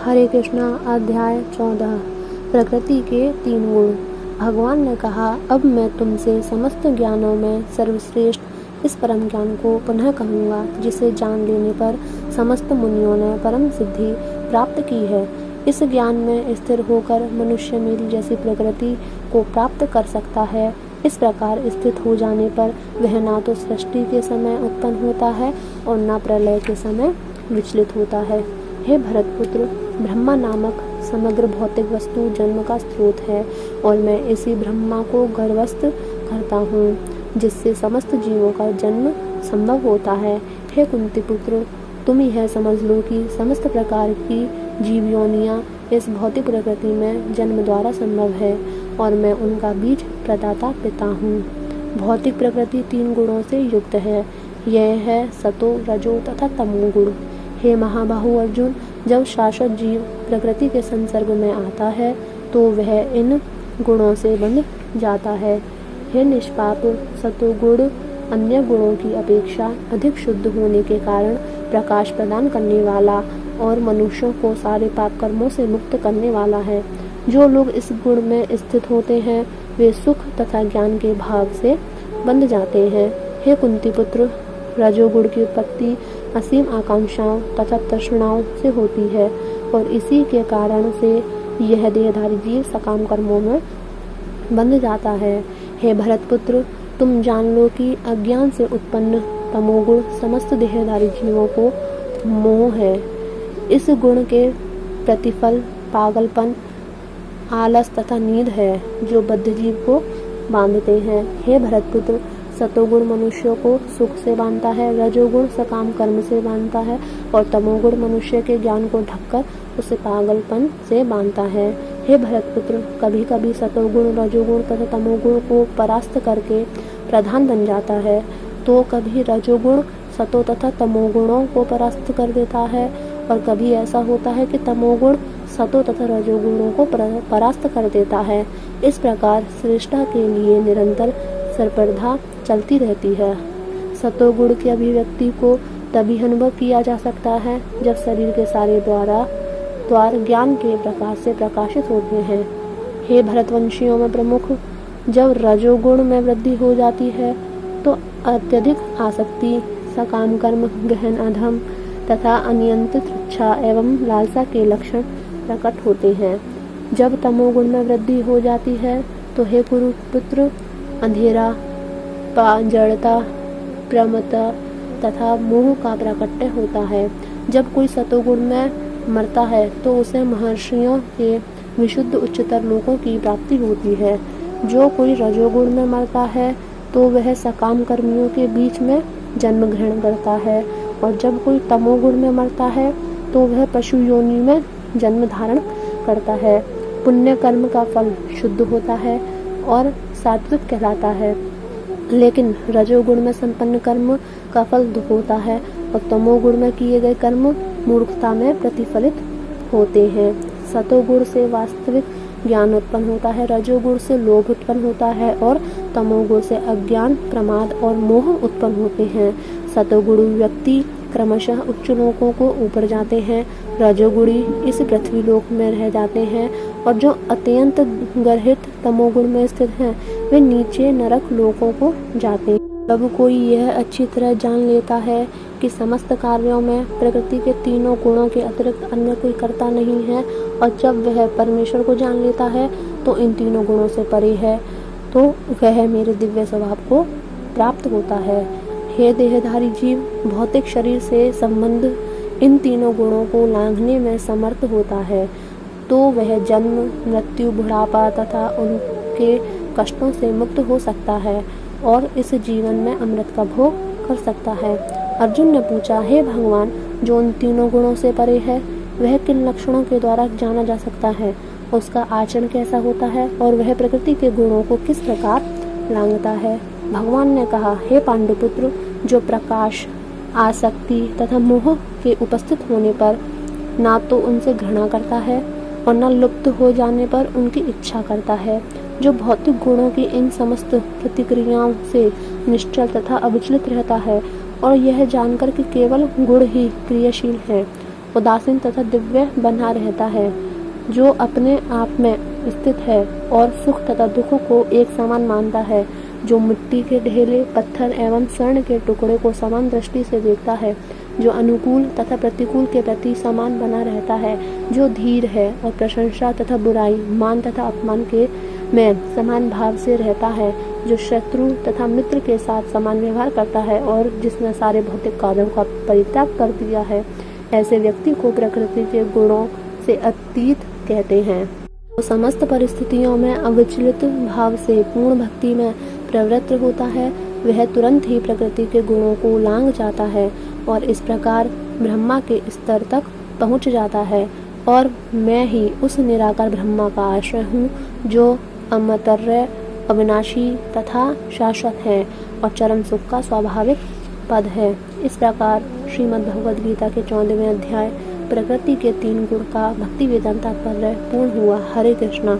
हरे कृष्णा। अध्याय 14। प्रकृति के 3 गुण। भगवान ने कहा, अब मैं तुमसे समस्त ज्ञानों में सर्वश्रेष्ठ इस परम ज्ञान को पुनः कहूँगा, जिसे जान लेने पर समस्त मुनियों ने परम सिद्धि प्राप्त की है। इस ज्ञान में स्थिर होकर मनुष्य मेरी जैसी प्रकृति को प्राप्त कर सकता है। इस प्रकार स्थित हो जाने पर वह ना तो सृष्टि के समय उत्पन्न होता है और न प्रलय के समय विचलित होता है। हे भरतपुत्र, ब्रह्मा नामक समग्र भौतिक वस्तु जन्म का स्रोत है और मैं इसी ब्रह्मा को गर्भस्थ करता हूँ, जिससे समस्त जीवों का जन्म संभव होता है। हे कुंती पुत्र, तुम यह समझ लो कि समस्त प्रकार की जीव योनियां इस भौतिक प्रकृति में जन्म द्वारा संभव है और मैं उनका बीज प्रदाता पिता हूँ। भौतिक प्रकृति 3 गुणों से युक्त है। यह है सतो, रजो तथा तमो गुण। हे महाबाहु अर्जुन, जब शाश्वत जीव प्रकृति के संसर्ग में आता है तो वह इन गुणों से बंध जाता है। हे निष्पाप, सतोगुण अन्य गुणों की अपेक्षा अधिक शुद्ध होने के कारण प्रकाश प्रदान करने वाला और मनुष्यों को सारे पाप कर्मों से मुक्त करने वाला है। जो लोग इस गुण में स्थित होते हैं वे सुख तथा ज्ञान के भाव से बंध जाते हैं। हे कुंती पुत्र, रजोगुण की उत्पत्ति असीम आकांक्षाओं तथा तृष्णाओं से होती है और इसी के कारण से यह देहधारी जीव सकाम कर्मों में बंध जाता है। हे भरतपुत्र, तुम जान लो कि अज्ञान से उत्पन्न तमोगुण समस्त देहधारी जीवों को मोह है। इस गुण के प्रतिफल पागलपन, आलस तथा नींद है, जो बद्ध जीव को बांधते हैं। हे भरतपुत्र, सतोगुण मनुष्यों को सुख से बांधता है, रजोगुण सकाम कर्म से बांधता है और तमोगुण मनुष्य के ज्ञान को ढककर उसे पागलपन से बांधता है। हे भरतपुत्र, कभी कभी सतोगुण रजोगुण तथा तमोगुण को परास्त करके प्रधान बन जाता है, तो कभी रजोगुण सतो तथा तमोगुणों को परास्त कर देता है और कभी ऐसा होता है कि तमोगुण सतो तथा रजोगुणों को परास्त कर देता है। इस प्रकार सृष्टा के लिए निरंतर स्पर्धा चलती रहती है। सतोगुण की अभिव्यक्ति को तभी अनुभव किया जा सकता है जब शरीर के सारे द्वार ज्ञान के प्रकाश से प्रकाशित होते हैं। हे भरतवंशियों में प्रमुख, जब रजोगुण में वृद्धि हो जाती है तो अत्यधिक आसक्ति, सकाम कर्म, गहन अधम तथा अनियंत्रित इच्छा एवं लालसा के लक्षण प्रकट होते हैं। जब तमोगुण में वृद्धि हो जाती है तो हे कुरुपुत्र, अंधेरा, जड़ता, प्रमत्ता तथा मोह का प्राकट्य होता है। जब कोई सतोगुण में मरता है तो उसे महर्षियों के विशुद्ध उच्चतर लोकों की प्राप्ति होती है। जो कोई रजोगुण में मरता है तो वह सकाम कर्मियों के बीच में जन्म ग्रहण करता है और जब कोई तमोगुण में मरता है तो वह पशु योनि में जन्म धारण करता है। पुण्य कर्म का फल शुद्ध होता है और सात्विक कहलाता है, लेकिन रजोगुण में संपन्न कर्म का फल दुख होता है और तमोगुण में किए गए कर्म मूर्खता में प्रतिफलित होते हैं। सतोगुण से वास्तविक ज्ञान उत्पन्न होता है, रजोगुण से लोभ उत्पन्न होता है और तमोगुण से अज्ञान, प्रमाद और मोह उत्पन्न होते हैं। सतोगुणी व्यक्ति क्रमशः उच्च लोकों को ऊपर जाते हैं, रजोगुणी इस पृथ्वी लोक में रह जाते हैं और जो अत्यंत गर्हित तमोगुण में स्थित हैं वे नीचे नरक लोकों को जाते हैं। जब कोई यह अच्छी तरह जान लेता है कि समस्त कार्यों में प्रकृति के 3 गुणों के अतिरिक्त अन्य कोई कर्ता नहीं है और जब वह परमेश्वर को जान लेता है तो इन 3 गुणों से परे है, तो वह मेरे दिव्य स्वभाव को प्राप्त होता है। हे देहधारी जीव, भौतिक शरीर से संबंध इन 3 गुणों को लांघने में समर्थ होता है तो वह जन्म, मृत्यु, बुढ़ापा तथा उनके कष्टों से मुक्त हो सकता है और इस जीवन में अमृत का भोग कर सकता है। अर्जुन ने पूछा, हे भगवान, जो उन 3 गुणों से परे है वह किन लक्षणों के द्वारा जाना जा सकता है, उसका आचरण कैसा होता है और वह प्रकृति के गुणों को किस प्रकार लांघता है। भगवान ने कहा, हे पांडुपुत्र, जो प्रकाश, आसक्ति तथा मोह के उपस्थित होने पर ना तो उनसे घृणा करता है और न लुप्त हो जाने पर उनकी इच्छा करता है, जो भौतिक गुणों की इन समस्त प्रतिक्रियाओं से निश्चल तथा अविचलित रहता है और यह जानकर कि केवल गुण ही क्रियाशील है उदासीन तथा दिव्य बना रहता है, जो अपने आप में स्थित है और सुख तथा दुख को एक समान मानता है, जो मिट्टी के ढेले, पत्थर एवं स्वर्ण के टुकड़े को समान दृष्टि से देखता है, जो अनुकूल तथा प्रतिकूल के प्रति समान बना रहता है, जो धीर है और प्रशंसा तथा बुराई, मान तथा अपमान के में समान भाव से रहता है, जो शत्रु तथा मित्र के साथ समान व्यवहार करता है और जिसने सारे भौतिक कार्यों का परित्याग कर दिया है, ऐसे व्यक्ति को प्रकृति के गुणों से अतीत कहते हैं। तो समस्त परिस्थितियों में अविचलित भाव से पूर्ण भक्ति में प्रवृत्त होता है, वह तुरंत ही प्रकृति के गुणों को लांघ जाता है और इस प्रकार ब्रह्मा के स्तर तक पहुंच जाता है। और मैं ही उस निराकार ब्रह्मा का आश्रय हूँ, जो अमर्त्य, अविनाशी तथा शाश्वत है और चरम सुख का स्वाभाविक पद है। इस प्रकार श्रीमद् भगवद गीता के 14वें अध्याय प्रकृति के 3 गुण का भक्ति वेदांत तात्पर्य पूर्ण हुआ। हरे कृष्णा।